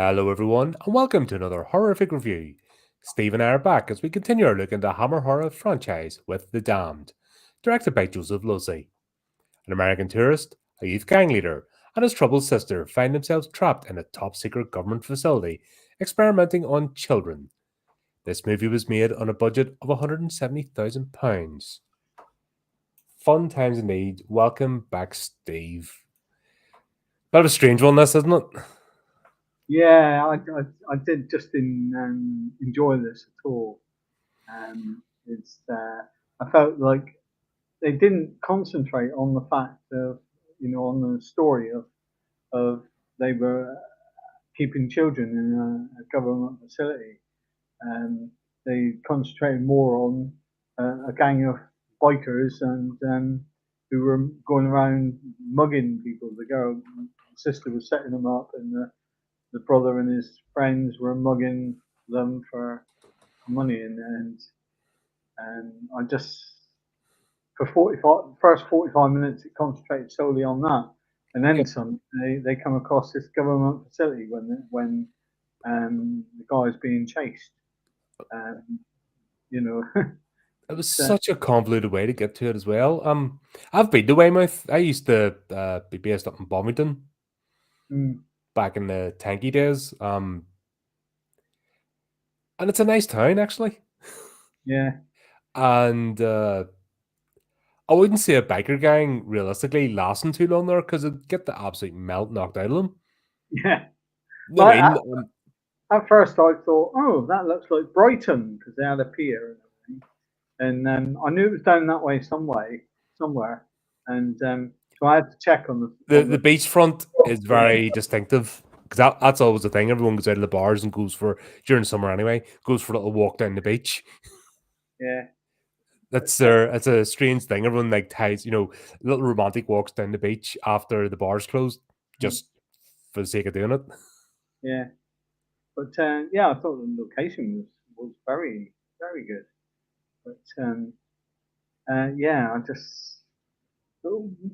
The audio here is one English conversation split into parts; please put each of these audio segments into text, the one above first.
Hello, everyone, and welcome to another horrific review. Steve and I are back as we continue our look into Hammer Horror franchise with The Damned, directed by Joseph Losey. An American tourist, a youth gang leader, and his troubled sister find themselves trapped in a top secret government facility experimenting on children. This movie was made on a budget of £170,000. Fun times indeed. Welcome back, Steve. Bit of a strange one, this, isn't it? Yeah, I did just enjoy this at all. It's I felt like they didn't concentrate on the fact of on the story of they were keeping children in a government facility. They concentrated more on a gang of bikers and who were going around mugging people. The sister was setting them up, and the brother and his friends were mugging them for money, and I just for 45 minutes it concentrated solely on that, and then some. They come across this government facility when the guy is being chased, and you know. It was such a convoluted way to get to it as well. I've been to Weymouth. I used to be based up in Bovington back in the tanky days. And it's a nice town actually. Yeah. And I wouldn't say a biker gang realistically lasting too long there because it'd get the absolute melt knocked out of them. Yeah. No, I mean, at first I thought, oh, that looks like Brighton because they had a pier and everything, and I knew it was down that way somewhere, and so I had to check on the beachfront is very distinctive because that's always the thing. Everyone goes out of the bars and goes for during summer anyway. Goes for a little walk down the beach. Yeah. It's a strange thing. Everyone like ties, little romantic walks down the beach after the bars closed, just for the sake of doing it. Yeah, but yeah, I thought the location was very very good. But yeah,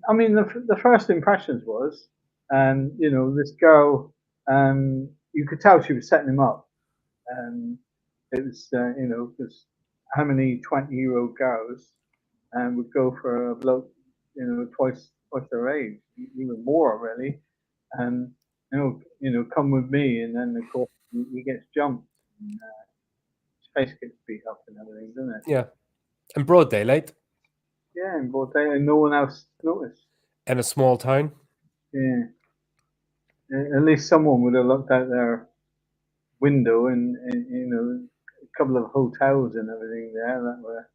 I mean, the first impressions was, this girl, you could tell she was setting him up. It was, because how many 20-year-old girls would go for a bloke, twice their age, even more really, and come with me, and then of course he gets jumped, and his face gets beat up and everything, doesn't it? Yeah, in broad daylight. Yeah, in broad daylight, and no one else noticed. In a small town. Yeah, at least someone would have looked out their window, and a couple of hotels and everything there that were.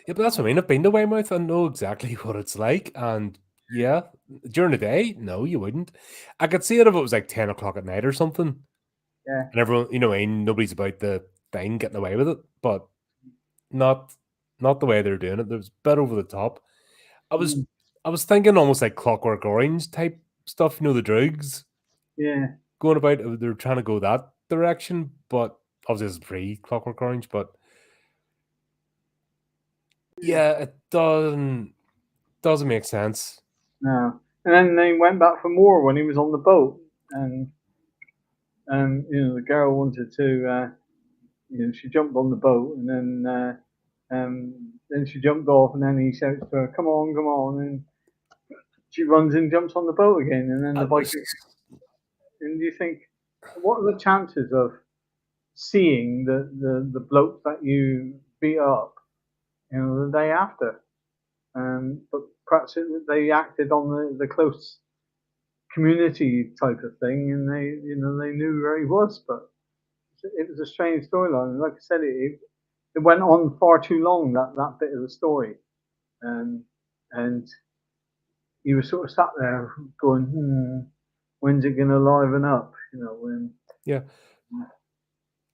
Yeah, but that's what I mean. I've been to Weymouth. I know exactly what it's like. And yeah, during the day, no, you wouldn't. I could see it if it was like 10 o'clock at night or something. Yeah. And everyone, nobody's about the thing getting away with it. But not the way they're doing it. There was a bit over the top. I was thinking almost like Clockwork Orange type stuff, the drugs. Yeah. Going about, they're trying to go that direction, but obviously it's pre Clockwork Orange, but yeah, it doesn't make sense. No. And then they went back for more when he was on the boat, and the girl wanted to, she jumped on the boat, and then she jumped off, and then he shouts to her, "Come on, come on!" And she runs and jumps on the boat again, and then the bike. And you think, what are the chances of seeing the bloke that you beat up, the day after? But perhaps they acted on the close community type of thing, and they knew where he was. But it was a strange storyline. Like I said, it went on far too long, that bit of the story, and you were sort of sat there going, when's it going to liven up? When. Yeah.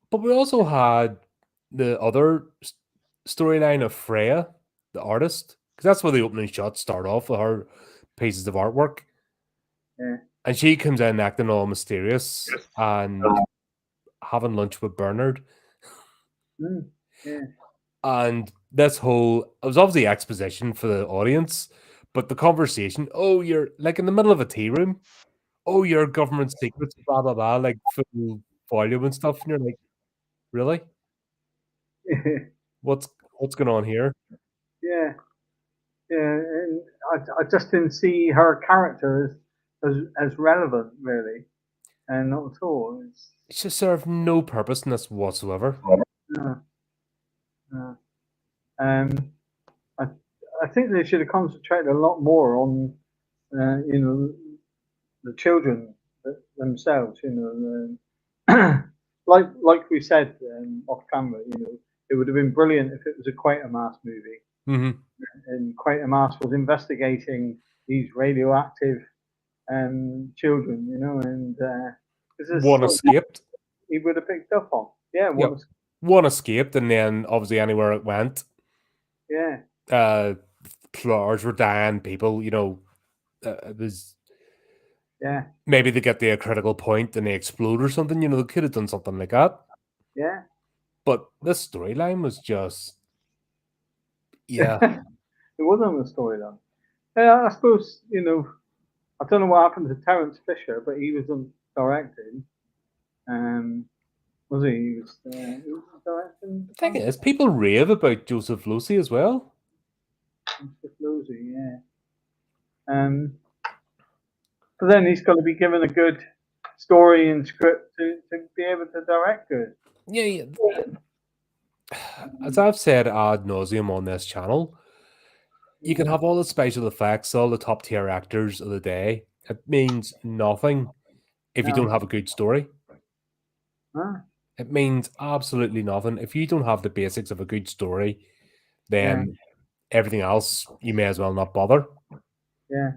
But we also had the other storyline of Freya, the artist, because that's where the opening shots start off with her pieces of artwork. Yeah. And she comes in acting all mysterious and having lunch with Bernard. Yeah. And this whole, it was obviously exposition for the audience, but the conversation, oh, you're like in the middle of a tea room. oh, your government secrets, blah blah blah, like full volume and stuff, and you're like, really? What's what's going on here? Yeah, yeah, and I just didn't see her character as relevant really, and not at all. It just served no purpose in this whatsoever. No, no. Um, I I think they should have concentrated a lot more on you know the children themselves. Like we said off camera, it would have been brilliant if it was a Quatermass movie, Hmm. and Quatermass was investigating these radioactive children, and this is One something escaped. he would have picked up on. Yeah, Yep. One escaped, and then obviously anywhere it went, yeah, uh, flowers were dying. People, it was yeah, maybe they get to a critical point and they explode or something. They could have done something like that. yeah. But this storyline was just, yeah. It wasn't a story though. Yeah, I suppose I don't know what happened to Terence Fisher, but he wasn't directing. Um, was he? He was directing The thing Colin is, people rave about Joseph Losey as well. and Steve Losey, yeah. But then he's got to be given a good story and script to be able to direct good. Yeah, yeah. As I've said ad nauseum on this channel, you can Yeah. have all the special effects, all the top tier actors of the day. It means nothing if you don't No. have a good story. Huh? It means absolutely nothing. If you don't have the basics of a good story, Yeah. then everything else you may as well not bother. Yeah.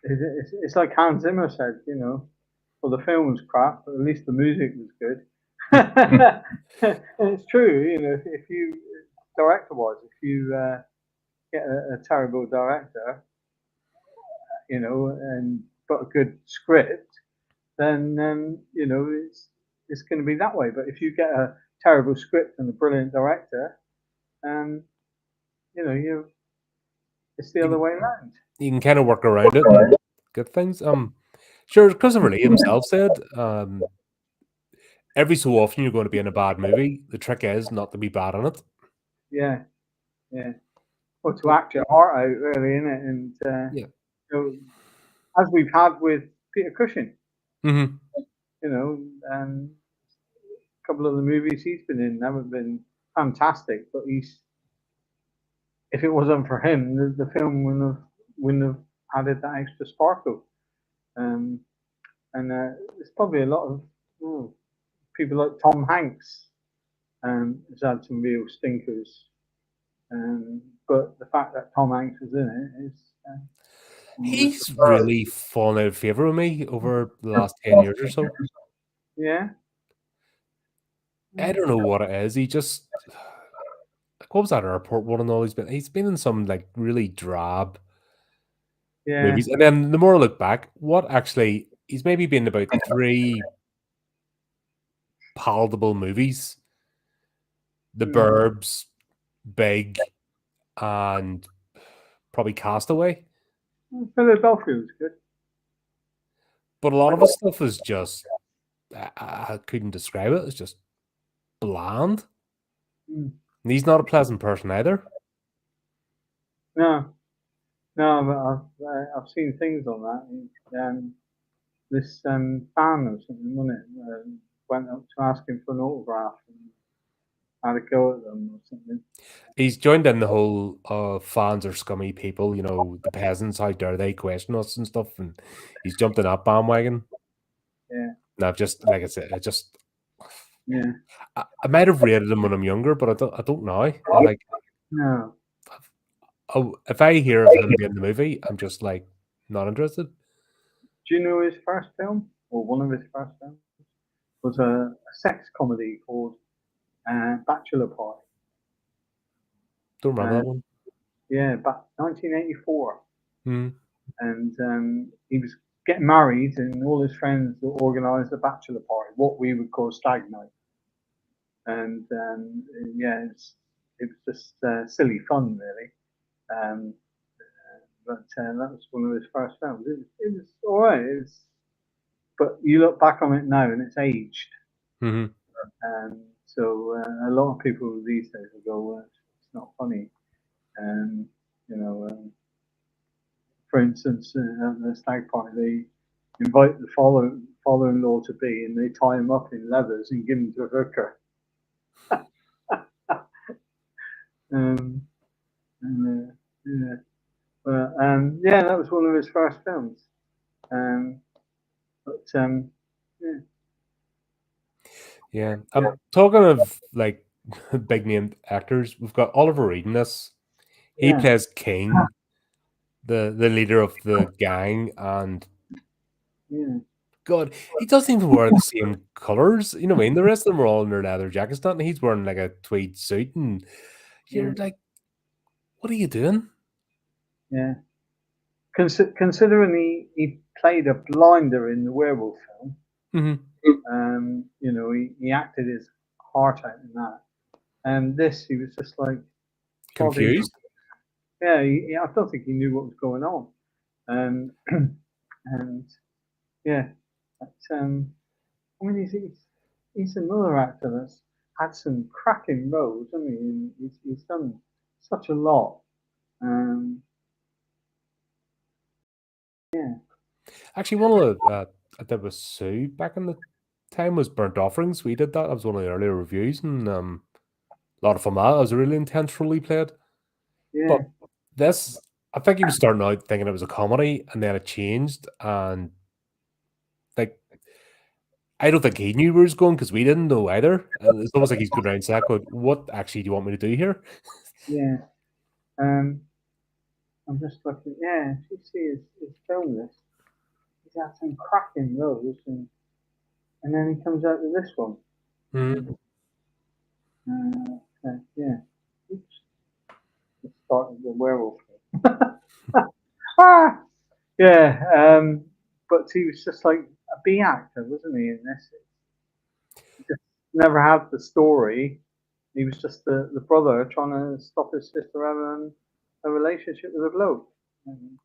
It's like Hans Zimmer said, well, the film was crap, but at least the music was good. And it's true, if you, director wise, if you get a terrible director, and got a good script, then it's going to be that way. But if you get a terrible script and a brilliant director, um, you it's the You other can, way around. you can kind of work around it and get things. Sure, Christopher Lee himself said, every so often you're going to be in a bad movie. The trick is not to be bad in it. Yeah, yeah. Or to But act your heart out, really, in it, and yeah. you as we've had with Peter Cushing, Hmm. you know, a couple of the movies he's been in haven't been fantastic, but if it wasn't for him, the film wouldn't have added that extra sparkle. Um, and there's probably a lot of people like Tom Hanks has had some real stinkers. But the fact that Tom Hanks was in it is was He's superb. really fallen out of favor with me over the last 10 years or so. Yeah, I don't know what it is. He just, like, what was that airport one and all he's been in some like really drab yeah, movies. And then the more I look back, what actually, he's maybe been about three palatable movies: The mm. Burbs, Big, and probably Castaway. Philadelphia was good. But a lot of his stuff is just, I couldn't describe it. It's just bland. Mm. And he's not a pleasant person either. No, no, but I've seen things on that. This fan or something, wasn't it? Went up to ask him for an autograph and had a go at them or something. He's joined in the whole fans are scummy people, the peasants, how dare they question us and stuff. And he's jumped in that bandwagon. Yeah, And I've just, like I said, yeah. I might have rated him when I'm younger, but I don't now. I'm like, No. oh, if I hear of him being in the movie, I'm just like not interested. Do you know his first film, or one of his first films, was a sex comedy called Bachelor Party. Don't remember Uh, that one. yeah, back 1984, Hmm. and he was getting married, and all his friends organised a bachelor party, what we would call stag night, and yeah, it was just silly fun, really. Um, but that was one of his first films. It was all right. But you look back on it now and it's aged. Mm-hmm. So a lot of people these days will go, well, it's not funny. And you know, for instance, at the stag party, they invite the father-in-law to be, and they tie him up in leathers and give him to a hooker. um, and, yeah, but yeah, that was one of his first films. But yeah. Yeah. I'm talking of like big name actors. We've got Oliver Reed in this. He Yeah, plays King, the leader of the gang, and yeah, God, he doesn't even wear the same colors. You know what I mean? The rest of them are all in their leather jackets, and he's wearing like a tweed suit, and yeah, you're like, what are you doing? yeah. Considering he played a blinder in the werewolf film, Mm-hmm. you know, he acted his heart out in that. And this, he was just like plodding. Confused. Yeah, I don't think he knew what was going on. Um, and yeah, but, I mean, he's another actor that's had some cracking roles. I mean, he's done such a lot. Um, yeah, Actually, one of the that was Sue back in the time was Burnt Offerings. We did that. That was one of the earlier reviews, and a lot of fun. That was a really intense role he played. yeah, But this, I think he was starting out thinking it was a comedy, and then it changed. And like, I don't think he knew where he was going because we didn't know either. And it's almost like he's going around saying, going, "What actually do you want me to do here?" yeah. Um, I'm just looking. Yeah, if you see his film list, he's had some cracking roles, and then he comes out with this one. Mhm. Yeah. Oops. It started the werewolf. Ah, yeah. But he was just like a B actor, wasn't he? In this, he just never had the story. He was just the brother trying to stop his sister having a relationship with a bloke. And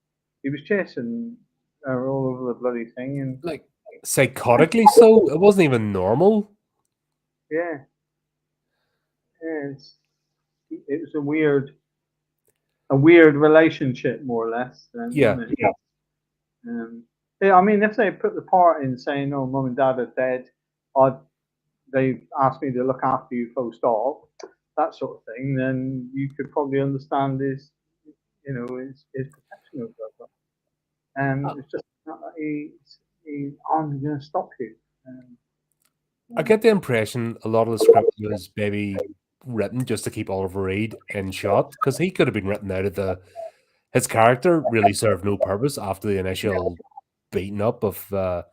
he was chasing her all over the bloody thing, and Like psychotically, so it wasn't even normal. yeah, yeah, it was a weird relationship, more or less, Yeah, wasn't it? Yeah. Yeah, I mean, if they put the part in saying, "Oh, mum and dad are dead," I'd they asked me to look after you full stop, that sort of thing, then you could probably understand his protection of her. It's just I'm going to stop you. Um, I get the impression a lot of the script was maybe written just to keep Oliver Reed in shot because he could have been written out of the. His character really served no purpose after the initial beating up of the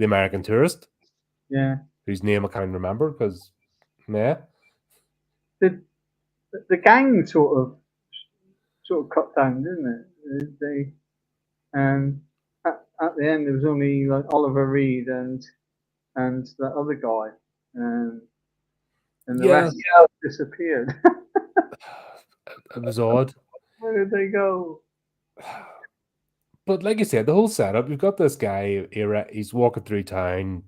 American tourist, yeah, whose name I can't remember because, yeah, the the gang sort of cut down, didn't it? At the end there was only like Oliver Reed and that other guy, um, and the yeah, rest disappeared. it was odd. Where did they go? But like you said, the whole setup, you've got this guy, he's walking through town,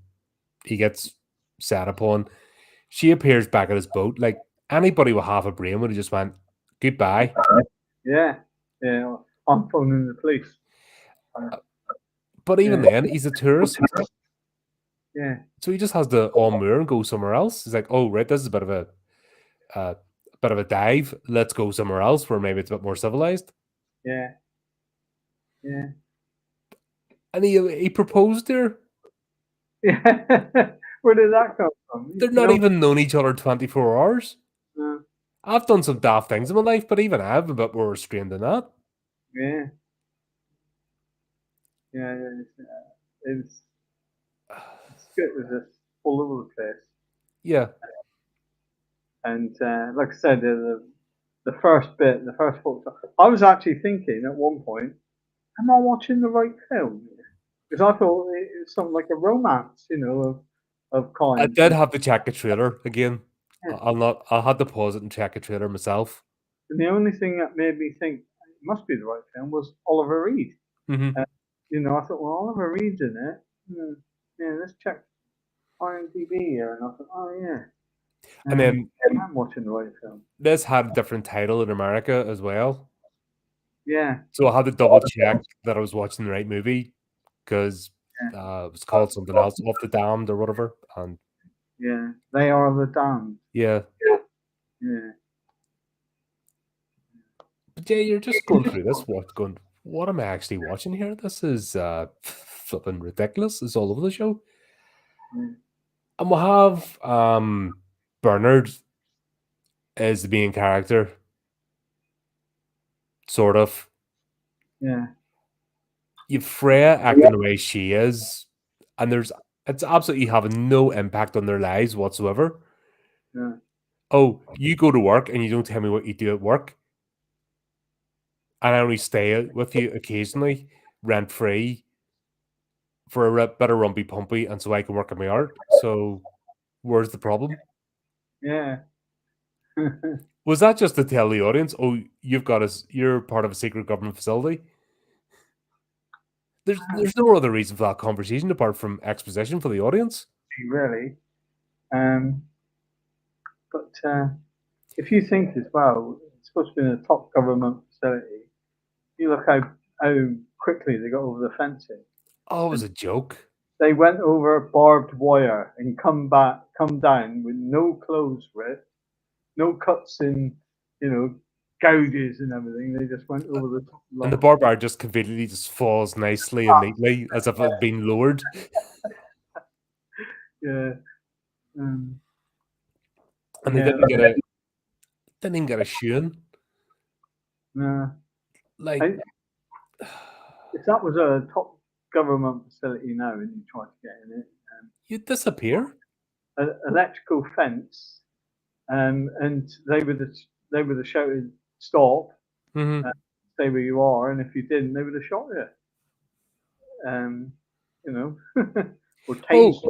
he gets sat upon. She appears back at his boat. Like anybody with half a brain would have just went, goodbye. Yeah, yeah. I'm phoning the police. Uh, But even Yeah, then, he's a tourist. yeah, So he just has to unmoor and go somewhere else. He's like, oh, right, this is uh, a bit of a dive. Let's go somewhere else where maybe it's a bit more civilized. yeah, yeah, And he proposed to her. yeah. Where did that come from? They're not even known each other 24 hours. No, I've done some daft things in my life, but even I've a bit more restrained than that. yeah, yeah. It's it was just all over the place. Yeah. And like I said, the first bit, the first 40, I was actually thinking at one point, am I watching the right film? Because I thought it was something like a romance, of I kind. did have to check a trailer again. Yeah. I'll not. I had to pause it and check a trailer myself. And the only thing that made me think must be the right film, was Oliver Reed. Mm-hmm. You know, I thought, well, Oliver Reed's in it. Yeah, let's check IMDb here. And I thought, oh, yeah. And then I'm watching the right film. this had a different title in America as well. Yeah. So I had to double check that I was watching the right movie because Yeah. it was called something else, Off the Damned or whatever. And Yeah. They Are the Damned. yeah. Yeah. But yeah, you're just going through this, what am I actually watching here? This is flipping ridiculous. It's all over the show. Yeah. And we'll have Bernard as the main character. Sort of. Yeah. You've Freya acting the way she is, and it's absolutely having no impact on their lives whatsoever. Yeah. Oh, you go to work and you don't tell me what you do at work, and I only stay with you occasionally, rent free, for a bit of rumpy pumpy, and so I can work on my art. So, where's the problem? Yeah. Was that just to tell the audience, oh, you're part of a secret government facility? There's no other reason for that conversation apart from exposition for the audience. Really. But if you think as well, it's supposed to be in a top government facility. You look how quickly they got over the fencing. Oh, it was a joke. They went over barbed wire and come down with no clothes ripped, no cuts in, gouges and everything. They just went over the top. And the barbed wire just conveniently just falls nicely and neatly as if it had been lowered. Yeah. And they Yeah. didn't even get a shoeing. No. Like, If that was a top government facility now and you tried to get in it, you'd disappear. an electrical fence, and they would have shouted stop, Mm-hmm. stay where you are, and if you didn't, they would have shot you. You know, or tased.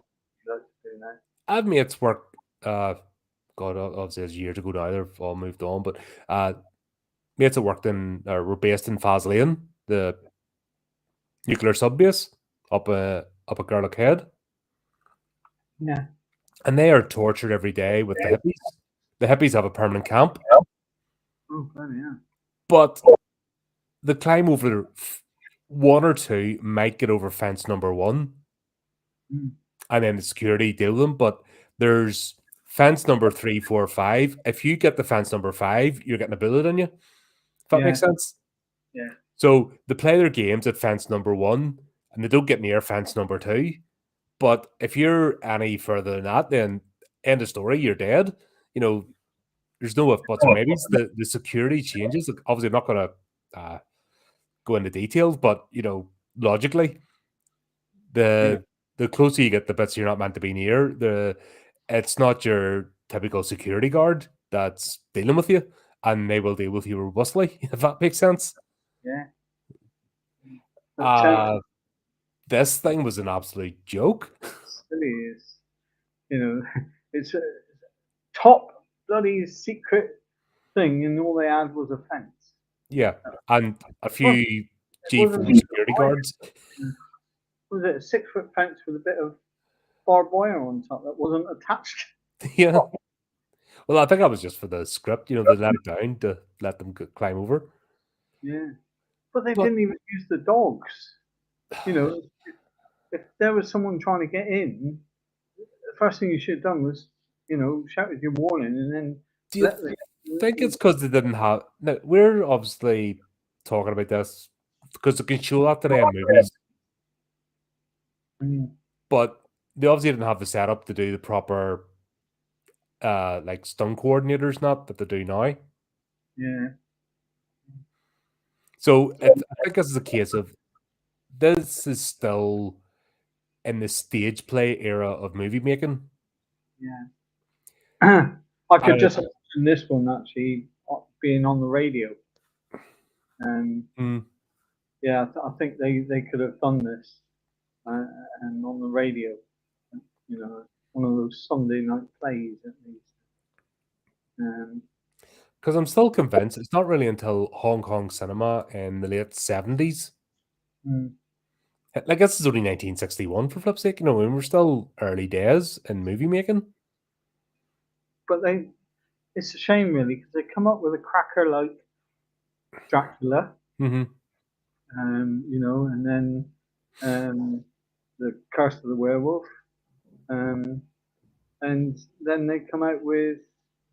I have mates work. God, obviously, it's years ago now. They've all moved on, but mates that worked were based in Faslane, the nuclear sub base up at Garlick Head. Yeah. And they are tortured every day with the hippies. The hippies have a permanent camp. Oh, yeah. But the climb over one or two might get over fence number one. And then the security deal with them. But there's fence number 3, 4, 5. If you get the fence number 5, you're getting a bullet in you. If that makes sense. Yeah. So they play their games at fence number 1 and they don't get near fence number 2. But if you're any further than that, then end of story, you're dead. There's no if, buts, or maybes. The security changes. Obviously, I'm not going to go into details, but, logically, the closer you get the bits you're not meant to be near, it's not your typical security guard that's dealing with you, and they will deal with you robustly, if that makes sense. Yeah. This thing was an absolute joke. It really is. It's a top bloody secret thing, and all they had was a fence. Yeah, and a few G4 security guards. Was it a 6-foot fence with a bit of barbed wire on top that wasn't attached? Yeah. Well, I think that was just for the script, they let it down to let them climb over. Yeah. But they didn't even use the dogs. If there was someone trying to get in, the first thing you should have done was, shouted your warning and then. Do you think it's because they didn't have? No, we're obviously talking about this because they can show that today in movies, but they obviously didn't have the setup to do the proper, like stunt coordinators, not that they do now. Yeah. So I think this is a case of this is still in the stage play era of movie making. Yeah. I could just imagine this one actually being on the radio. Yeah, I think they could have done this and on the radio. One of those Sunday night plays at least. Because I'm still convinced it's not really until Hong Kong cinema in the late 70s. Mm. Like, this is only 1961 for flip's sake, when we're still early days in movie making. But it's a shame really because they come up with a cracker like Dracula, Hmm. and then the Curse of the Werewolf, um, and then they come out with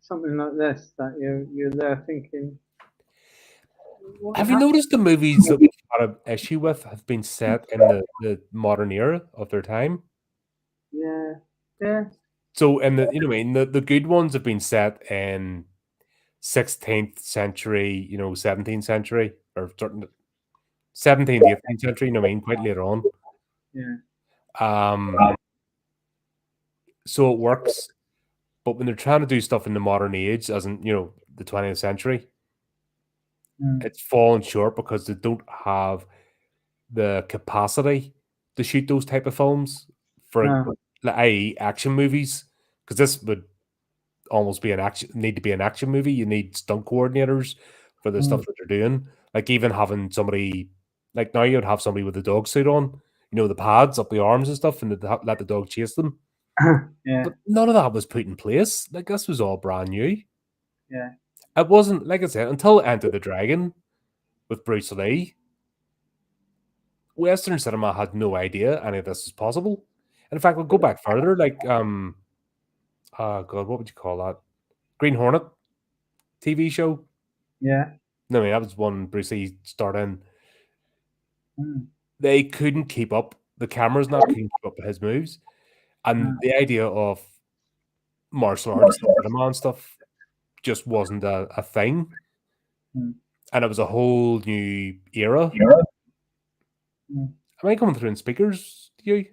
something like this that you're there thinking, what is Have you happening? noticed the movies that we've had an issue with have been set in the modern era of their time? Yeah, yeah, So, in the what I mean, the good ones have been set in 16th century, 17th century, or certain 17th, 18th century, what I mean, quite later on. yeah, Um, so it works, but when they're trying to do stuff in the modern age, as in, the 20th century, mm, it's fallen short because they don't have the capacity to shoot those type of films for, no, like, i.e., action movies. Because this would almost be need to be an action movie. You need stunt coordinators for the mm, stuff that they're doing. Like, even having somebody, like, now you'd have somebody with a dog suit on, the pads up the arms and stuff, and let the dog chase them. yeah, But none of that was put in place. Like, this was all brand new. yeah, It wasn't, like I said, until Enter the Dragon with Bruce Lee. Western cinema had no idea any of this was possible. And in fact, we'll go back further. Like, oh god, what would you call that? Green Hornet TV show. yeah, No, I mean, that was one Bruce Lee started in. mm, They couldn't keep up. The cameras not couldn't keep up with his moves, and no, the idea of martial arts and cinema and stuff just wasn't a thing. mm, And it was a whole new era. mm. Am I coming through in speakers to you?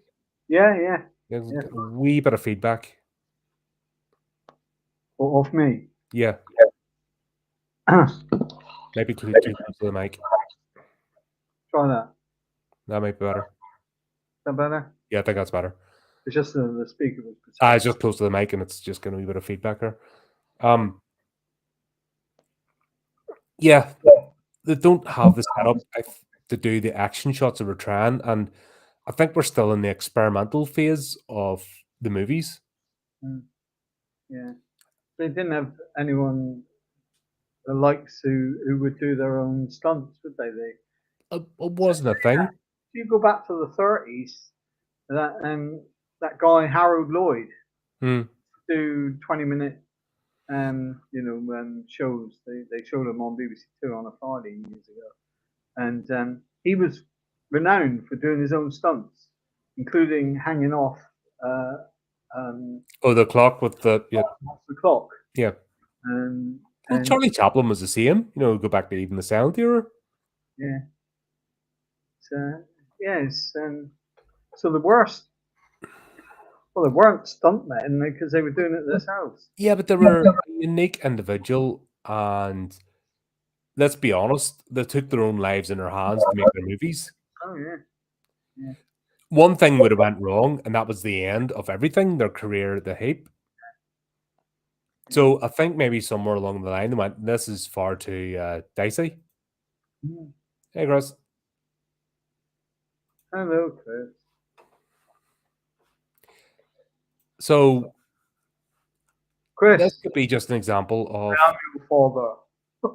Yeah, yeah, There's yeah. a wee bit of feedback. Off me. Yeah, Try maybe too close to the mic. that. That might be better. Is that better? Yeah, I think that's better. It's just the speaker was It's protected. just close to the mic, and it's just getting a wee bit of feedback there. Um, yeah, they don't have the setup to do the action shots that we're trying, and I think we're still in the experimental phase of the movies. Mm, yeah, they didn't have anyone the likes who would do their own stunts, would they? It wasn't a thing. If you go back to the 30s, that guy Harold Lloyd Hmm. do 20-minute shows. They showed him on BBC Two on a Friday years ago, and he was renowned for doing his own stunts, including hanging off uh, um, Oh, the clock with the yeah, off the clock. yeah. Um, Well, and Charlie Chaplin was the same. Go back to even the silent era. yeah, so yes, so the worst. Well, they weren't stuntmen because they were doing it themselves. Yeah, but they were a unique individual, and let's be honest, they took their own lives in their hands to make their movies. Oh yeah, yeah, One thing would have went wrong, and that was the end of everything, their career at the Heap. yeah. So I think maybe somewhere along the line they went, "This is far too dicey." Mm. Hey, Chris. Hello, Chris. So this Chris, could be just an example of, I'm your father.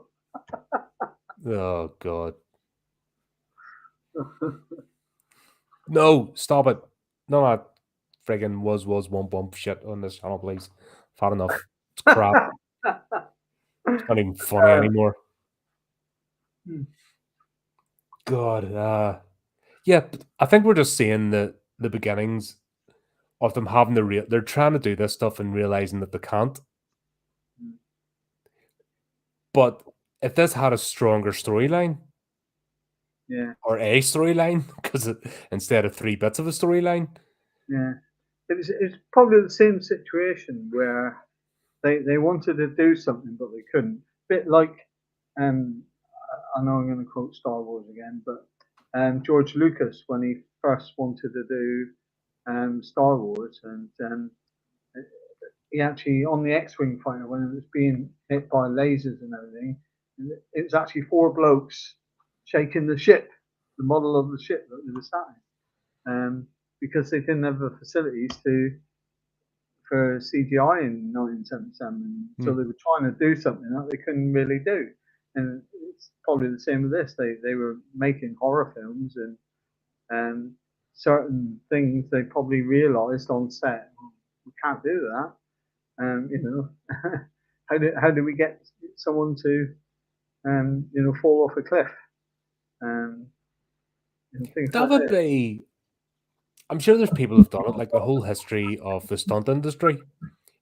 oh god, no, stop it, no, that friggin' was one bump shit on this channel, please. I've had enough. It's crap. It's not even funny anymore. Hmm. God, yeah, but I think we're just seeing the beginnings of them having the real. They're trying to do this stuff and realizing that they can't. But if this had a stronger storyline Yeah, or a storyline, because instead of three bits of a storyline, yeah. It's probably the same situation where they wanted to do something but they couldn't. Bit like um, I know I'm going to quote Star Wars again, but George Lucas when he first wanted to do Star Wars, and he actually on the X-wing fighter when it was being hit by lasers and everything, it was actually four blokes shaking the ship, the model of the ship that they were sat in, because they didn't have the facilities for CGI in 1977, so Hmm. they were trying to do something that they couldn't really do. And it's probably the same with this. They were making horror films, and certain things they probably realised on set, we can't do that. You know, how do we get someone to fall off a cliff? Um, things That like would this. be. I'm sure there's people who've done it, like the whole history of the stunt industry.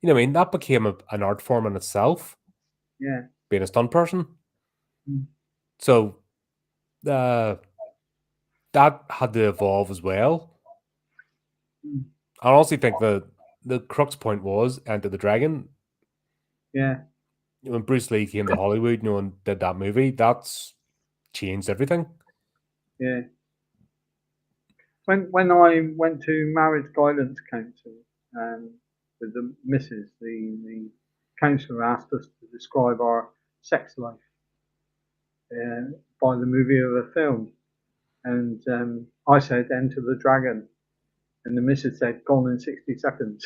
You know, what I mean, that became an art form in itself, Yeah. being a stunt person. Mm. So uh, that had to evolve as well. Mm. I honestly think the crux point was Enter the Dragon. Yeah. When Bruce Lee came to Hollywood, and did that movie, that's changed everything. Yeah. When I went to marriage guidance counsel with the missus, the counsellor asked us to describe our sex life by the movie of a film, and I said Enter the Dragon, and the missus said Gone in 60 Seconds.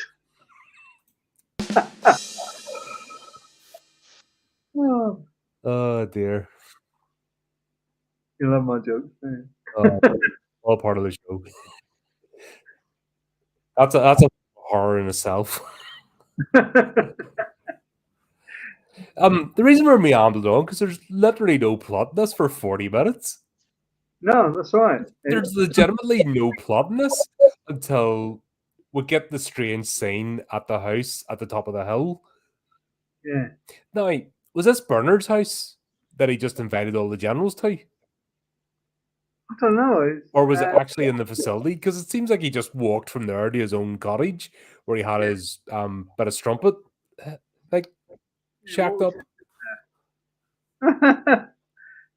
Oh, Oh dear. you love my jokes. Uh, all part of the show. That's a horror in itself. The reason we're meandering on because there's literally no plot in this for 40 minutes. No, that's right. There's legitimately no plot in this until we get the strange scene at the house at the top of the hill. Yeah, Now, was this Bernard's house that he just invited all the generals to? I don't know. It's, Or was it actually in the facility? Because it seems like he just walked from there to his own cottage where he had his bit of strumpet, like, yeah, what shacked was up.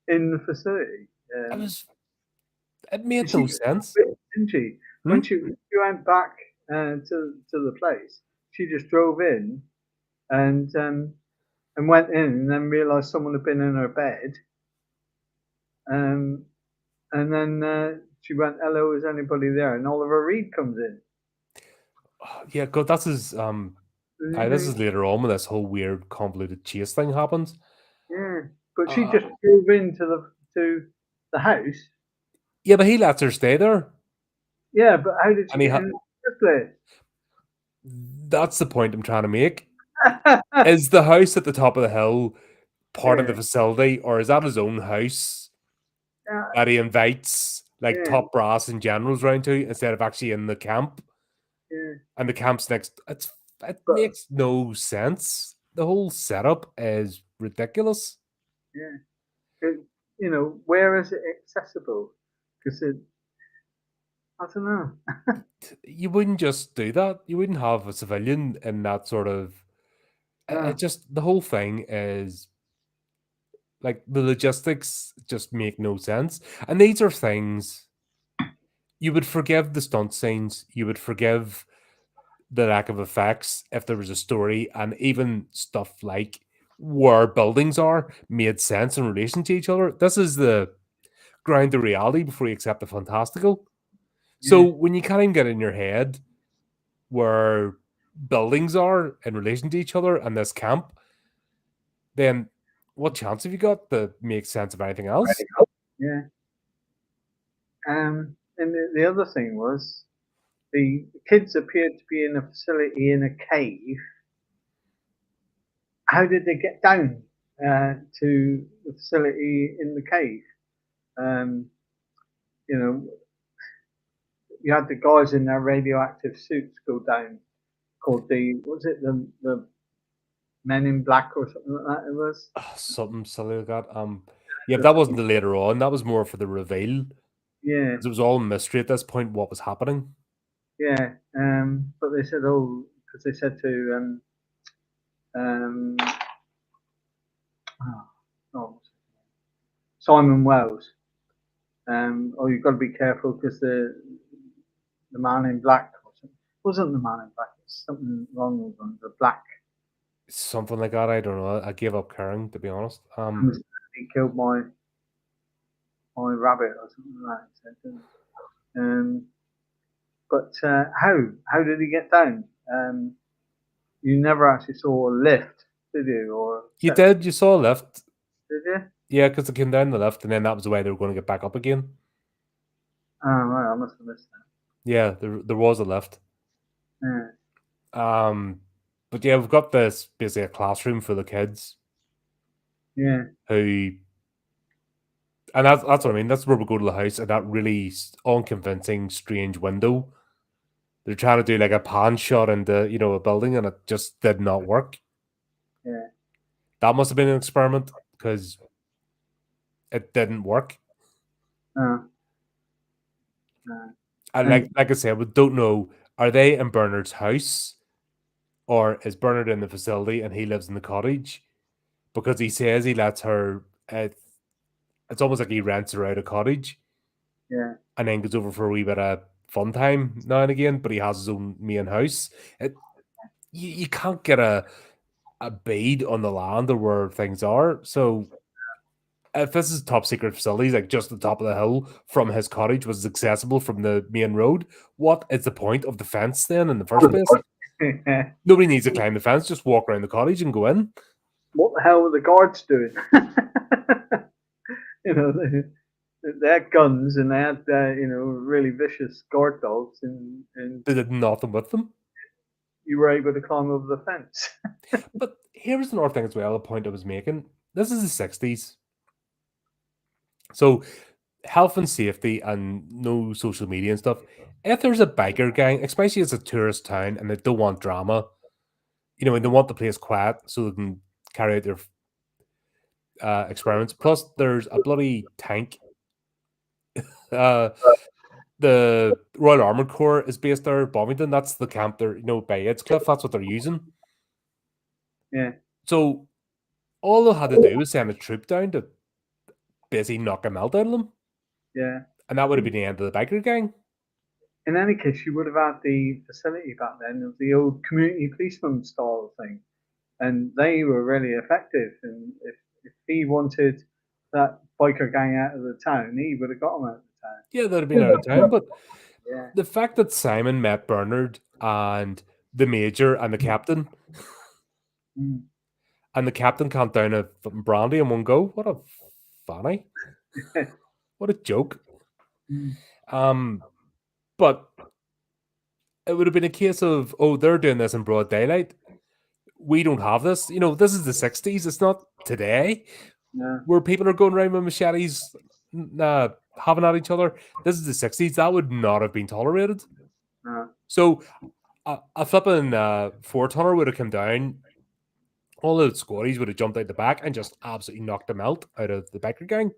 it? In the facility. It was, it made She no just drove sense. in, didn't she? Hmm? When she went back to the place, she just drove in and went in and then realised someone had been in her bed. Um, and then she went, "Hello, is anybody there?" And Oliver Reed comes in. Yeah, God, that's his. This is later on when this whole weird convoluted chase thing happens. Yeah, but she Uh, just drove into the house. yeah, but he lets her stay there, Yeah, but how did she and he get in the first that's the point I'm trying to make. place? Is the house at the top of the hill part of Yeah, the facility, or is that his own house yeah, that he invites like yeah, top brass and generals round to instead of actually in the camp? yeah. And the camp's next. It But makes no sense. The whole setup is ridiculous. yeah, it, where is it accessible? Because I don't know. You wouldn't just do that. You wouldn't have a civilian in that sort of. It No, just the whole thing is like the logistics just make no sense. And these are things you would forgive the stunt scenes. You would forgive the lack of effects if there was a story, and even stuff like where buildings are made sense in relation to each other. This is the ground to reality before you accept the fantastical. So yeah, when you can't even get in your head where buildings are in relation to each other and this camp, then what chance have you got to make sense of anything else? yeah. And the other thing was the kids appeared to be in a facility in a cave. How did they get down to the facility in the cave? Um, you know, you had the guys in their radioactive suits go down, called was it the Men in Black or something like that? It was. Something silly like that. Yeah, but that wasn't the later on. That was more for the reveal. Yeah, 'Cause it was all mystery at this point. What was happening? yeah. But they said, oh, because they said to um, oh, Simon Wells, oh, you've got to be careful because the man in black. wasn't the man in black. It's something wrong with them. The black. Something like that. I don't know. I gave up caring, to be honest. He killed my rabbit or something like that. He said, but how did he get down? You never actually saw a lift, did you? Or You did. You saw a lift. did you? Yeah, because they came down the lift, and then that was the way they were going to get back up again. Oh, right, I must have missed that. Yeah, there was a lift. Yeah. But yeah, we've got this basically a classroom for the kids. Yeah. Who, and that's what I mean. That's where we go to the house, and that really unconvincing, strange window. They're trying to do like a pan shot into a building, and it just did not work. Yeah. That must have been an experiment because it didn't work. And like I said, we don't know, are they in Bernard's house or is Bernard in the facility and he lives in the cottage? Because he says he lets her, it's almost like he rents her out a cottage. Yeah. And then goes over for a wee bit of fun time now and again, but he has his own main house. You can't get a bead on the land or where things are. So if this is top secret facilities, like just the top of the hill from his cottage was accessible from the main road, what is the point of the fence then in the first place? Nobody needs to climb the fence, just walk around the cottage and go in. What the hell were the guards doing? They had guns and they had really vicious guard dogs, and they did nothing with them. You were able to climb over the fence. But here's another thing as well, a point I was making. This is the 60s. So health and safety and no social media and stuff. If there's a biker gang, especially as a tourist town and they don't want drama, and they want the place quiet so they can carry out their experiments. Plus, there's a bloody tank. The Royal Armoured Corps is based there, Bovington. That's the camp there, by Edgecliff. That's what they're using. Yeah. So all they had to do was send a troop down to basically knock a melt out of them. Yeah. And that would have been the end of the biker gang. In any case, you would have had the facility back then of the old community policeman style thing. And they were really effective. And if he wanted that biker gang out of the town, he would have got them out of the town. Yeah, they'd have been out of town. But yeah. The fact that Simon met Bernard and the major and the captain, and the captain can't down a brandy in one go, what a fanny. What a joke. But it would have been a case of, they're doing this in broad daylight. We don't have this. This is the 60s. It's not today where people are going around with machetes having at each other. This is the 60s. That would not have been tolerated. So a flipping Fort Hunter would have come down. All the squaddies would have jumped out the back and just absolutely knocked them out of the biker gang.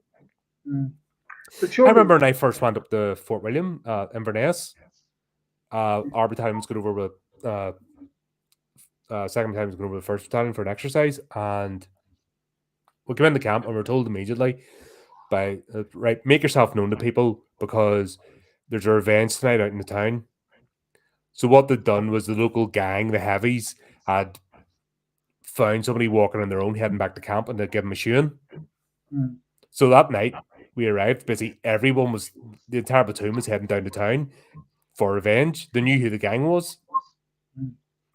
I remember when I first went up to Fort William, Inverness. Our battalion was going over with second battalion was going over the first battalion for an exercise, and we came into camp and we were told immediately by right, make yourself known to people because there's a revenge tonight out in the town. So what they'd done was the local gang, the heavies, had found somebody walking on their own heading back to camp, and they'd give them a shoeing. So that night we arrived, basically everyone was, the entire platoon was heading down to town for revenge. They knew who the gang was.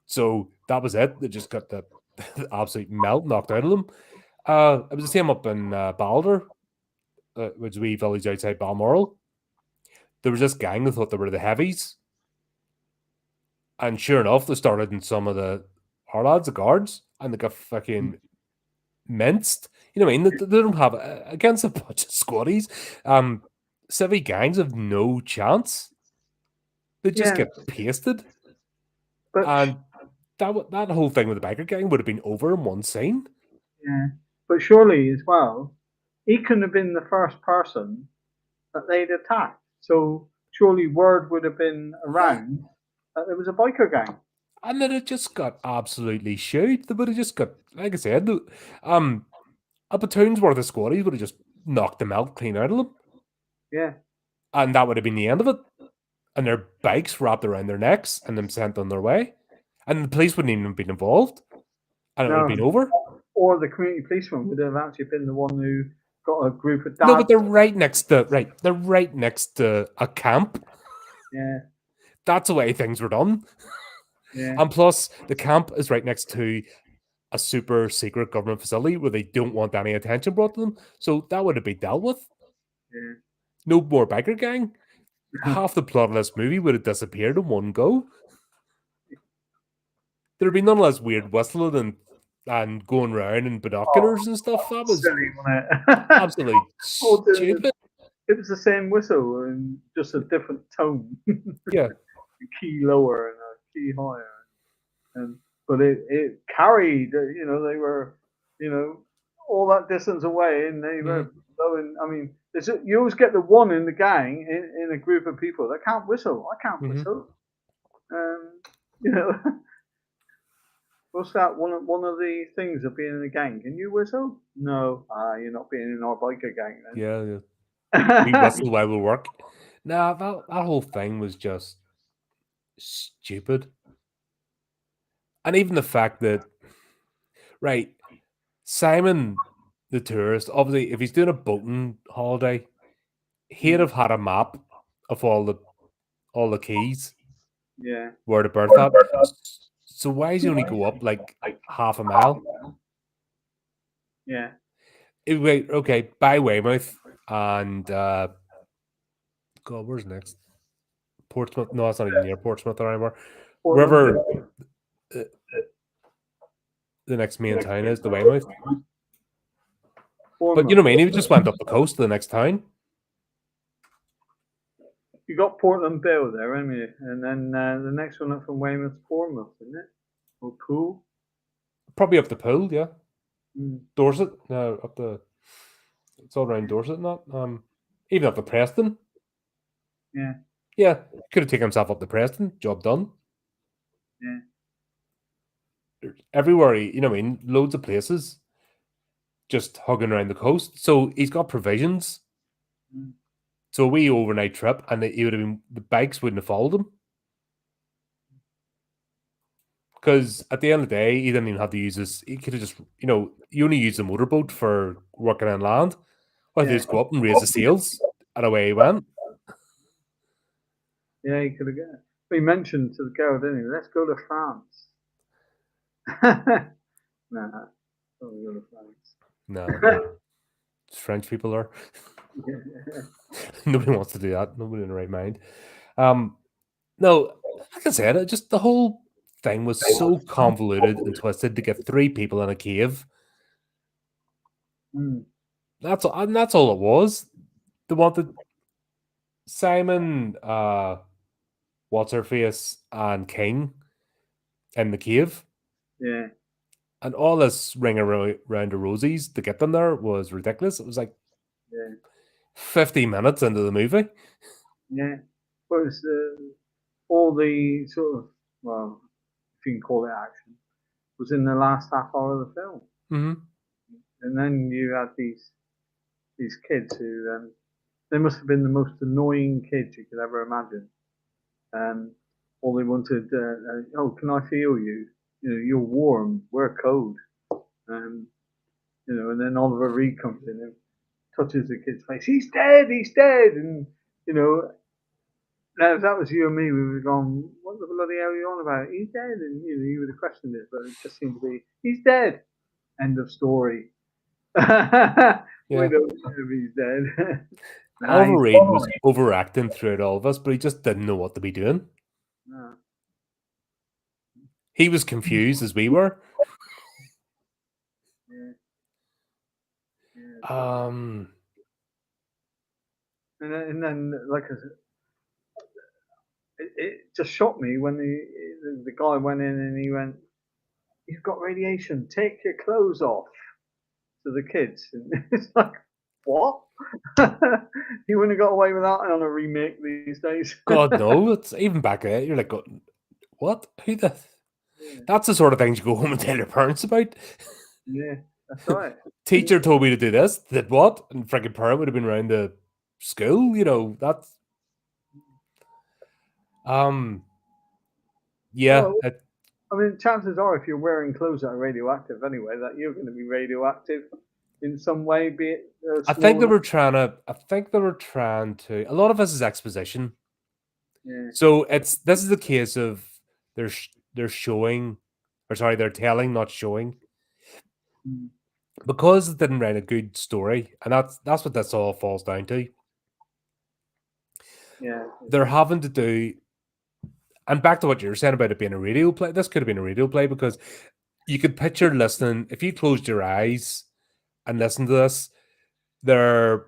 So that was it. They just got the absolute melt knocked out of them. It was the same up in Balder, which is a wee village outside Balmoral. There was this gang that thought they were the heavies. And sure enough, they started in some of our lads, the guards, and they got fucking minced. You know what I mean? They don't have, against a bunch of squaddies, civvy gangs have no chance. They just get pasted. And that whole thing with the biker gang would have been over in one scene. Yeah. But surely as well, he couldn't have been the first person that they'd attacked. So surely word would have been around that there was a biker gang. And then it just got absolutely shooed. They would have just got, like I said, a platoon's worth of squaddies would have just knocked them out clean out of them. Yeah. And that would have been the end of it. and their bikes wrapped around their necks and them sent on their way. And the police wouldn't even have been involved. And it would have No, been over. or the community policeman would have actually been the one who got a group of No, but dads. they're right next to they're right next to a camp. Yeah, That's the way things were done. yeah, And plus, the camp is right next to a super secret government facility where they don't want any attention brought to them. So that would have been dealt with. yeah. No more biker gang. Half the plot of this movie would have disappeared in one go. There'd be none of this weird whistling and going around in Oh, binoculars and stuff. That was silly, wasn't it? absolutely All doing stupid. it was the same whistle and just a different tone, a Yeah. key lower and a key higher, and but it carried. They were, all that distance away, and they were blowing. I mean, you always get the one in the gang in a group of people that can't whistle. I can't whistle. You know, what's that? One of the things of being in a gang. Can you whistle? No. You're not being in our biker gang then. Yeah. We whistle while we work. Nah, that whole thing was just stupid. And even the fact that, right, Simon the tourist, obviously, if he's doing a boating holiday, he'd have had a map of all the keys Yeah. where to berth at. So why does he only go up like half a mile? Yeah. Wait, okay, by Weymouth and God, where's next? Portsmouth? No, it's not even near Portsmouth anymore. Wherever uh, the next main town is, the Weymouth. But you know what I mean? He just went up the coast to the next town. You got Portland Bill there, haven't you? And then the next one up from Weymouth's Bournemouth, isn't it? Or Poole? Probably up the Pool, yeah. Mm. Dorset, no, up the. It's all around Dorset, not even up to Preston. Yeah. Yeah, could have taken himself up to Preston. Job done. Yeah. Everywhere, you know what I mean? Loads of places just hugging around the coast. So he's got provisions. Mm. So a wee overnight trip, and he would have been, the bikes wouldn't have followed him. Because at the end of the day, he didn't even have to use his, he could have just, you only use the motorboat for working on land. Well, he just go up and raise the sails, and away he went. Yeah, he could have got. He mentioned to the girl, didn't he? Let's go to France. Nah, don't go to France. No. French people are. Nobody wants to do that. Nobody in the right mind. No, like I said, just the whole thing was so convoluted and twisted to get three people in a cave. Mm. That's all it was. They wanted Simon, what's her face, and King in the cave. Yeah. And all this ring around the rosies to get them there was ridiculous. It was like 50 minutes into the movie. Yeah. But it's all the sort of, well, if you can call it action, was in the last half hour of the film. Mm-hmm. And then you had these kids who they must have been the most annoying kids you could ever imagine. All they wanted, oh, can I feel you? You're warm, we're cold. And then Oliver Reed comes in and touches the kid's face. He's dead, he's dead. And, now if that was you and me, we would have gone, what the bloody hell are you on about? He's dead. And, you would have questioned it, but it just seemed to be, he's dead. End of story. We don't know if he's dead. Oliver Reed was overacting throughout all of us, but he just didn't know what to be doing. No. He was confused as we were. Yeah. And then, like I said, it just shocked me when the guy went in and he went, "You've got radiation. Take your clothes off." To the kids, and it's like, what? He wouldn't have got away with that on a remake these days. God no, it's even back then. You're like, what? Who the? Yeah. That's the sort of things you go home and tell your parents about. Yeah, that's right. Teacher told me to do this. Did what? And freaking parent would have been around the school. That's. Um, yeah, Well, I mean, chances are, if you're wearing clothes that are radioactive anyway, that you're going to be radioactive in some way, be it I think small they enough. were trying to. I think they were trying to. A lot of this is exposition. Yeah. So this is the case of they're showing, or sorry, they're telling, not showing, Mm. because they didn't write a good story, and that's what this all falls down to. Yeah. They're having to do, and back to what you were saying about it being a radio play. This could have been a radio play because you could picture listening if you closed your eyes and listened to this. They're,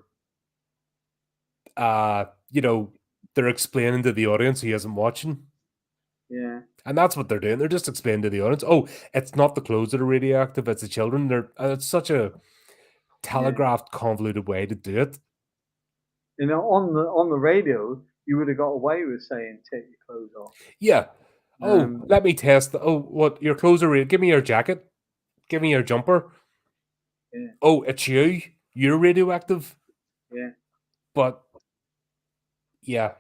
you know, they're explaining to the audience who isn't watching. Yeah. And that's what they're doing. They're just explaining to the audience, oh, it's not the clothes that are radioactive, it's the children. It's such a Yeah. telegraphed, convoluted way to do it. You know, on the radio, you would have got away with saying take your clothes off. Yeah. Oh, Um, let me test. Oh, what? Your clothes are give me your jacket. Give me your jumper. yeah. Oh, it's you. You're radioactive. Yeah. But yeah,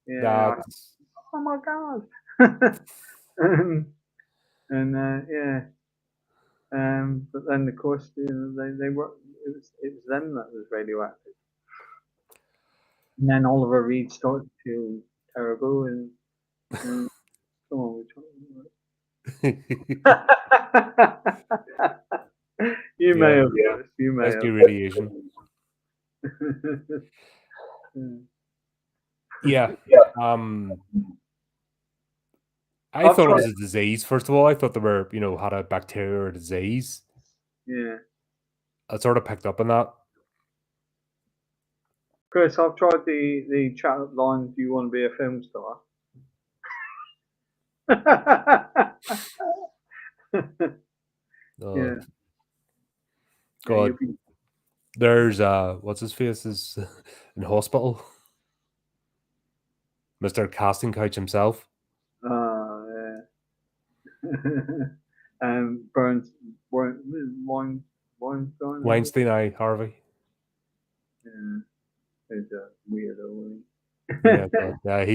Yeah. that's Oh my god. um, and yeah. But then of course, you know, they were it was them that was radioactive. And then Oliver Reed started to feel terrible and come on, you may yeah, have, yes, you may rescue have. radiation. Yeah. Yeah. Um, I I've thought it tried. was a disease. First of all, I thought they were, had a bacteria or disease. Yeah, I sort of picked up on that. Chris, I've tried the chat line. Do you want to be a film star? Uh, Yeah, yeah, God, you'll be. there's what's his face is in hospital, Mister Casting Couch himself, Yeah. Burns, wine, Weinstein, is it? Weinstein. Harvey. Yeah, he's a weirdo, isn't Yeah, God, yeah,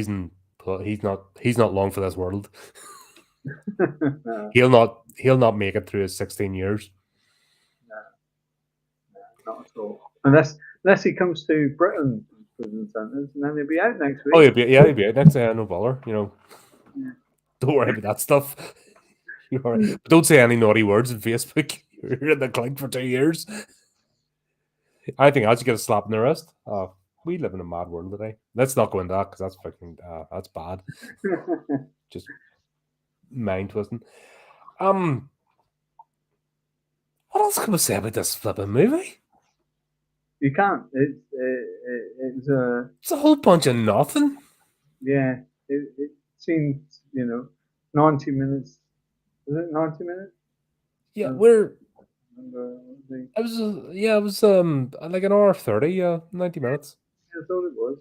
he's not long for this world. he? No, He'll not make it through his 16 years. no, not at all. Unless he comes to Britain prison sentence, and then he'll be out next Oh, week. he'll be out next day. No bother. Yeah. Don't worry about that stuff. You're all right. But don't say any naughty words on Facebook. You're in the clink for 2 years. I think I should get a slap in the wrist. We live in a mad world today. Let's not go into that because that's fucking that's bad. Just mind twisting. What else can we say about this flipping movie? You can't. It's It's a whole bunch of nothing. yeah. It seems 90 minutes. Is it 90 minutes? Yeah, Uh, we're. and, the, It was it was like an hour 30. 90 minutes. I thought it was.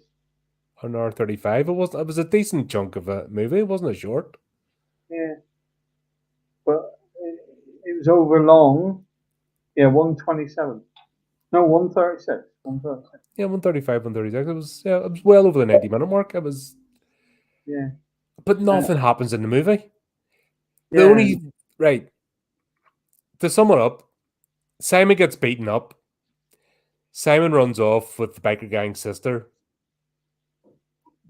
An hour 35. It was. It was a decent chunk of a movie. It wasn't a short. Yeah, but it was over long. Yeah, 127. No, 136. 136. Yeah, 135, 136. It was well over the 90-minute mark. It was, Yeah. but Uh, nothing happens in the movie. The yeah. only right to sum it up, Simon gets beaten up. Simon runs off with the biker gang's sister.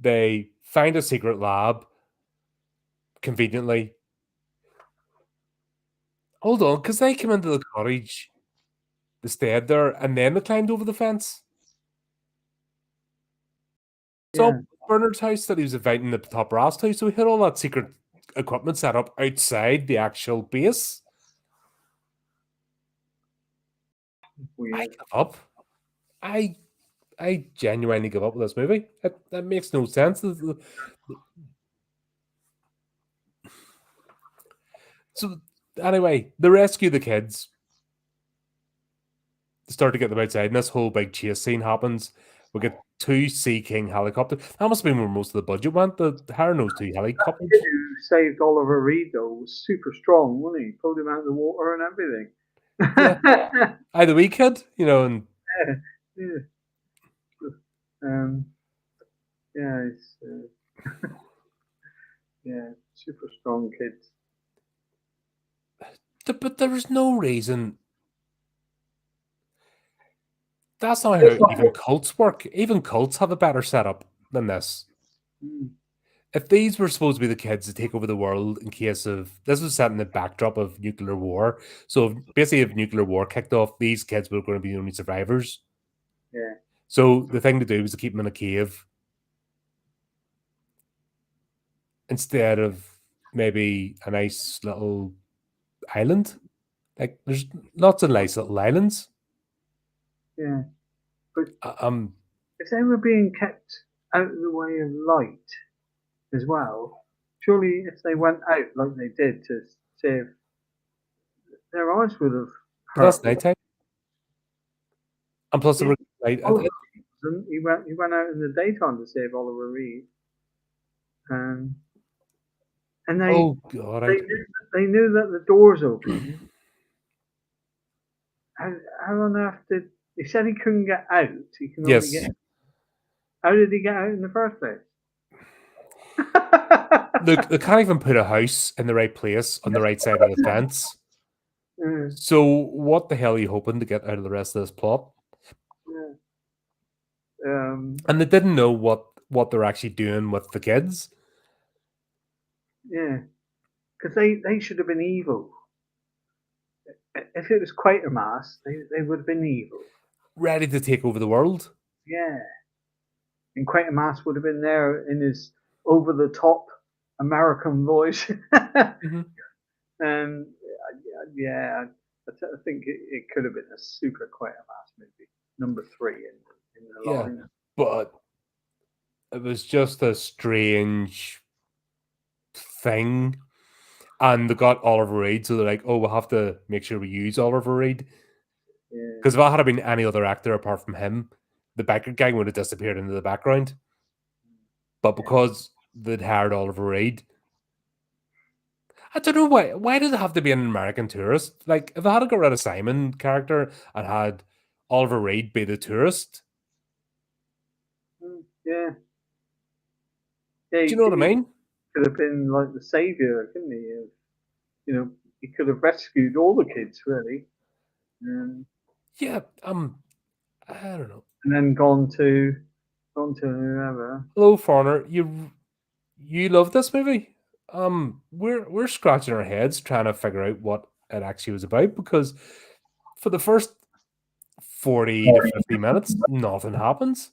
They find a secret lab. Conveniently, hold on, because they came into the cottage, they stayed there, and then they climbed over the fence. So Yeah. Bernard's house that he was inviting the top brass to, so he had all that secret equipment set up outside the actual base. I Weird. give up. I genuinely give up with this movie. That makes no sense. So anyway, they rescue the kids. They start to get them outside, and this whole big chase scene happens. We get two Sea King helicopters. That must have been where most of the budget went. The hire those two helicopters. Who saved Oliver Reed though was super strong, wasn't he? Pulled him out of the water and everything. Yeah, the wee kid, and Yeah. Yeah. Um. Yeah. It's, Yeah, super strong kids. But there was no reason. That's not how even cults work. Even cults have a better setup than this. Mm. If these were supposed to be the kids to take over the world in case of this was set in the backdrop of nuclear war. So basically, if nuclear war kicked off, these kids were going to be the only survivors. Yeah. So the thing to do was to keep them in a cave instead of maybe a nice little island. Like there's lots of nice little islands. Yeah. But Um, if they were being kept out of the way of light as well, surely if they went out like they did to save, their eyes would have but that's hurt. nighttime. And plus, they Yeah. were like, Oliver Reed, he went out in the daytime to save Oliver Reed, um, and oh god, they knew, they knew that the door's open. How on earth did he said he couldn't get out? He can only yes. get. How did he get out in the first place? Look, they can't even put a house in the right place on the right side of the fence. Mm, So what the hell are you hoping to get out of the rest of this plot? yeah. And they didn't know what they're actually doing with the kids. Yeah, because they should have been evil. If it was Quatermass, they would have been evil. Ready to take over the world. Yeah, and Quatermass would have been there in his over the top American voice. Mm-hmm. And yeah, I think it could have been a super Quatermass movie, number 3 in the Yeah, line. but it was just a strange thing. And they got Oliver Reed, so they're like, oh, we'll have to make sure we use Oliver Reed. Yeah, Because if that had been any other actor apart from him, the biker gang would have disappeared into the background. But yeah. because they'd hired Oliver Reed, I don't know why. Why does it have to be an American tourist? Like, if I had got rid of Simon character and had Oliver Reed be the tourist, Yeah, yeah. do you know what I He mean? could have been like the savior, couldn't he? You know, he could have rescued all the kids really, Yeah, I don't know. and then gone to whoever. Hello, foreigner. You love this movie? We're scratching our heads trying to figure out what it actually was about because for the first 40 to 50 minutes, nothing happens.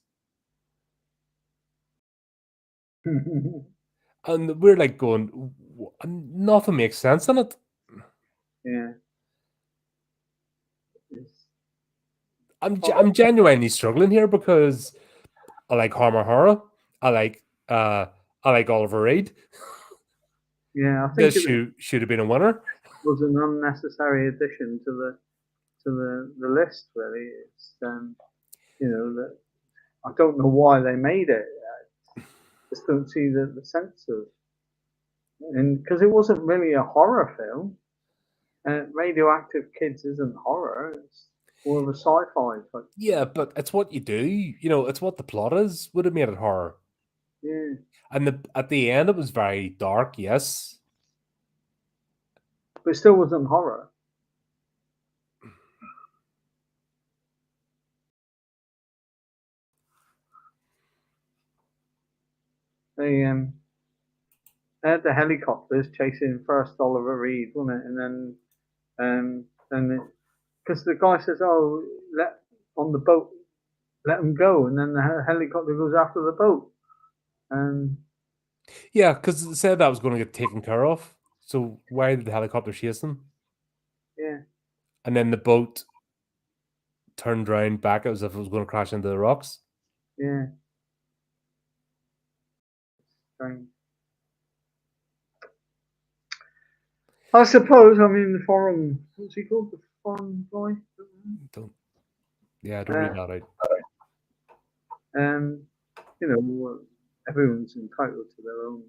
And we're like going, nothing makes sense in it. Yeah. It's, I'm genuinely struggling here because I like Harmer Horror. I like I like Oliver Reed. yeah, I think This it should have been a winner. was an unnecessary addition to the list. Really, it's that I don't know why they made it. I just don't see the sense of, and because it wasn't really a horror film. Radioactive Kids isn't horror; it's more of a sci-fi type. Yeah, but it's what you do. You know, it's what the plot is. Would have made it horror. Yeah, And at the end, it was very dark. Yes. but it still wasn't horror. They they had the helicopters chasing first Oliver Reed, wasn't it? And then because the guy says, "Oh, let on the boat, let them go," and then the helicopter goes after the boat, and Yeah, because it said that was going to get taken care of. So why did the helicopter chase them? yeah, And then the boat turned around back as if it was going to crash into the rocks. yeah, strange. I suppose. I mean, the foreign. What's he called? The foreign boy. Don't. Yeah, don't read Uh, that out. um, everyone's entitled to their own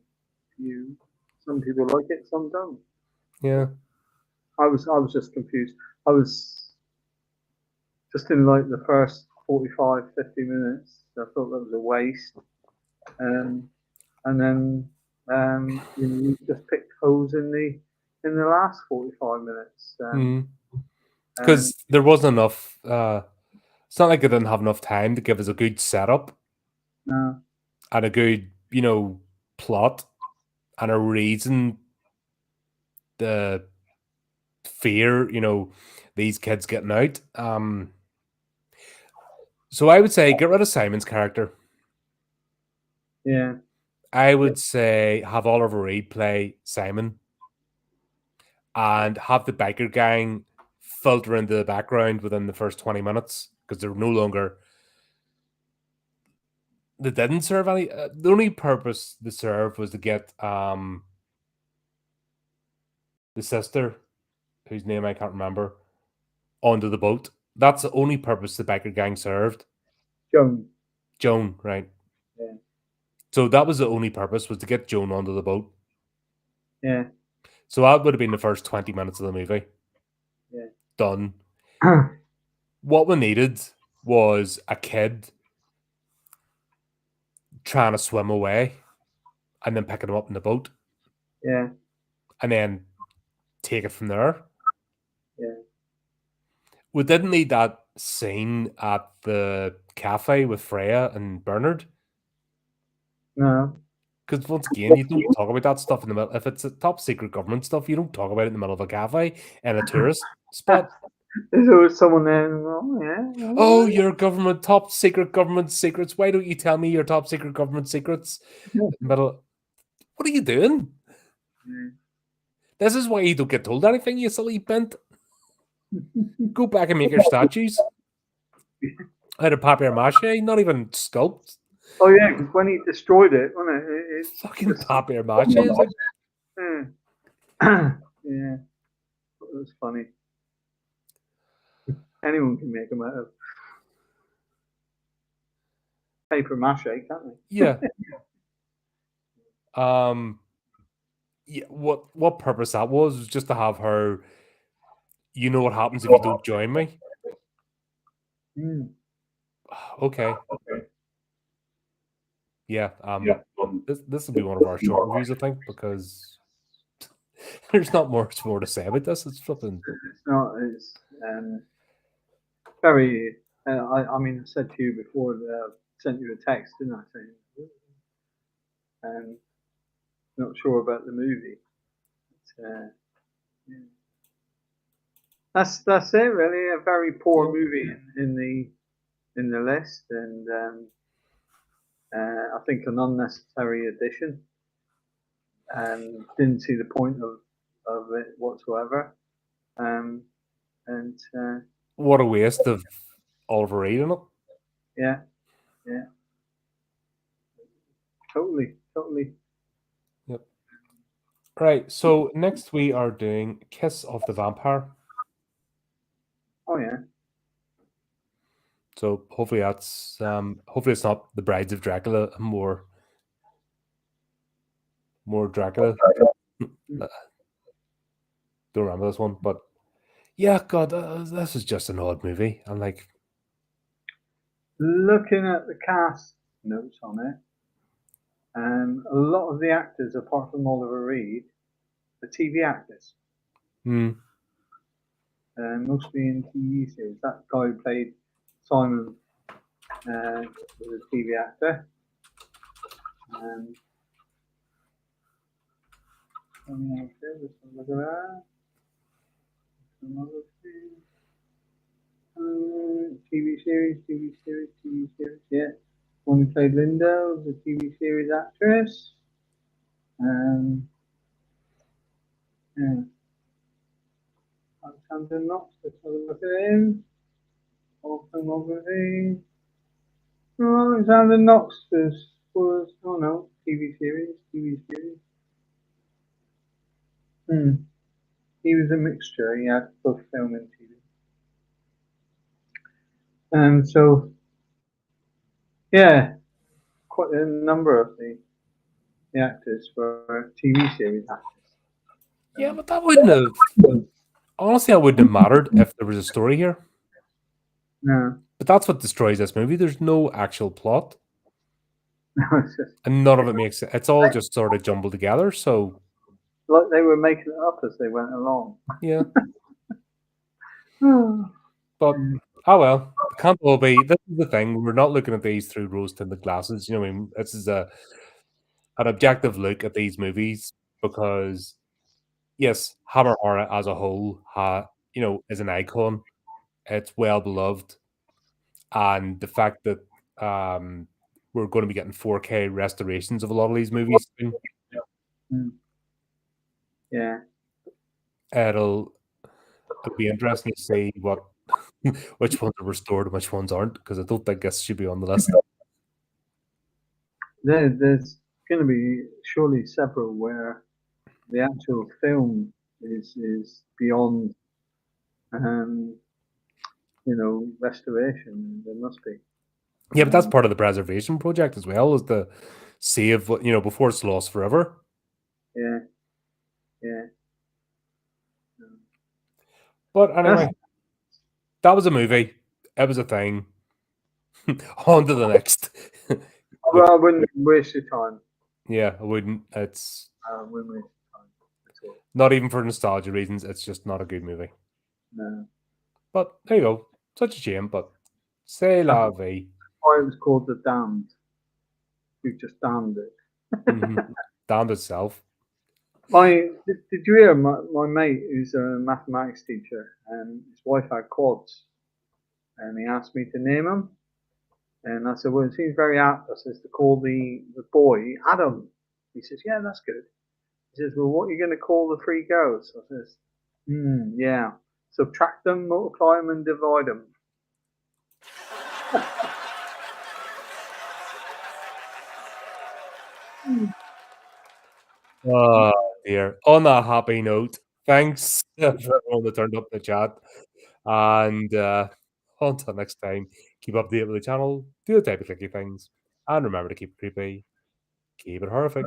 view. Some people like it, some don't. Yeah. I was just confused. I was just in like the first 45, 50 minutes. I thought that was a waste. And then You just picked holes in the last 45 minutes. And Because there wasn't enough. It's not like they didn't have enough time to give us a good setup no, and a good, plot and a reason the fear, these kids getting out. So I would say get rid of Simon's character. yeah, I would say have Oliver Reed play Simon and have the biker gang filter into the background within the first 20 minutes because they're no longer. They didn't serve any. The only purpose they served was to get the sister, whose name I can't remember, onto the boat. That's the only purpose the biker gang served. Joan. Joan, right? Yeah, So that was the only purpose, was to get Joan onto the boat. yeah, So that would have been the first 20 minutes of the movie. yeah. Done. What we needed was a kid trying to swim away and then picking him up in the boat Yeah, and then take it from there. yeah. We didn't need that scene at the cafe with Freya and Bernard. No. Because once again, you don't talk about that stuff in the middle. If it's a top secret government stuff, you don't talk about it in the middle of a cafe and a tourist spot. There's always someone there. Oh, yeah. Oh, your government, top secret government secrets. Why don't you tell me your top secret government secrets? Middle. What are you doing? Yeah. This is why you don't get told anything, you silly bent. Go back and make your statues out of papier mache, not even sculpt. Oh yeah, because when he destroyed it, wasn't it? It's Fucking just, papier mache. It's like, yeah. Yeah, it was funny. Anyone can make them out of paper mache, can't they? yeah. Yeah, what purpose that was just to have her. You know what happens if you don't join me? Mm. Okay. Okay. Yeah. Yeah. This will be one of our short reviews, I think, because there's not much more to say about this. It's flipping. It's not. It's very. I mean, I said to you before that I sent you a text, didn't I? Saying, not sure about the movie. But, yeah. That's it, really. A very poor movie in the list, and I think an unnecessary addition. Didn't see the point of it whatsoever. And What a waste of Oliver Reed in it. yeah, yeah, totally. Yep. Right. So next we are doing Kiss of the Vampire. Oh yeah. So hopefully that's hopefully it's not the Brides of Dracula, more Dracula. Don't remember this one, but yeah, God, this is just an odd movie. I'm like, Looking at the cast notes on it, a lot of the actors, apart from Oliver Reed, are TV actors, mostly in TV series. That guy who played Simon was a TV actor. Look at that. Another thing. TV series. Yeah, one who played Linda was a TV series actress. Yeah. Alexander Knox, let's have a look at him. Or filmography. Oh, Alexander Knox was oh no, TV series. He was a mixture. He had both film and TV. So yeah, quite a number of the actors were TV series actors. yeah, but that wouldn't have. Honestly, that wouldn't have mattered if there was a story here. No. But that's what destroys this movie. There's no actual plot. It's just And none of it makes sense. It's all just sort of jumbled together. So, like they were making it up as they went along. yeah. But, oh well. It can't all be. This is the thing. We're not looking at these through rose tinted glasses. You know what I mean? This is an objective look at these movies because, yes, Hammer Horror as a whole, is an icon. It's well beloved. And the fact that we're going to be getting 4K restorations of a lot of these movies soon, Yeah. it'll be interesting to see which ones are restored and which ones aren't, because I don't think this should be on the list. There's going to be surely several where the actual film is beyond, restoration. There must be. Yeah, but that's part of the preservation project as well, is to save what, before it's lost forever. Yeah. Yeah. But anyway, that was a movie. It was a thing. On to the next. Well, I wouldn't waste your time. Yeah, I wouldn't. It's I wouldn't waste your time at all. not even for nostalgia reasons. It's just not a good movie. No. But there you go. Such a shame, but c'est la vie. Why it was called The Damned. You just damned it. Damned itself. Did you hear my mate who's a mathematics teacher, and his wife had quads, and he asked me to name them, and I said, well, it seems very apt. I says to call the boy Adam. He says, yeah, that's good. He says, well, what are you going to call the three girls? I says, yeah, subtract them, multiply them, and divide them. Oh dear. On that happy note, thanks for everyone that turned up in the chat. And until next time, keep updated with the channel, do the type of clicky things, and remember to keep it creepy, keep it horrific.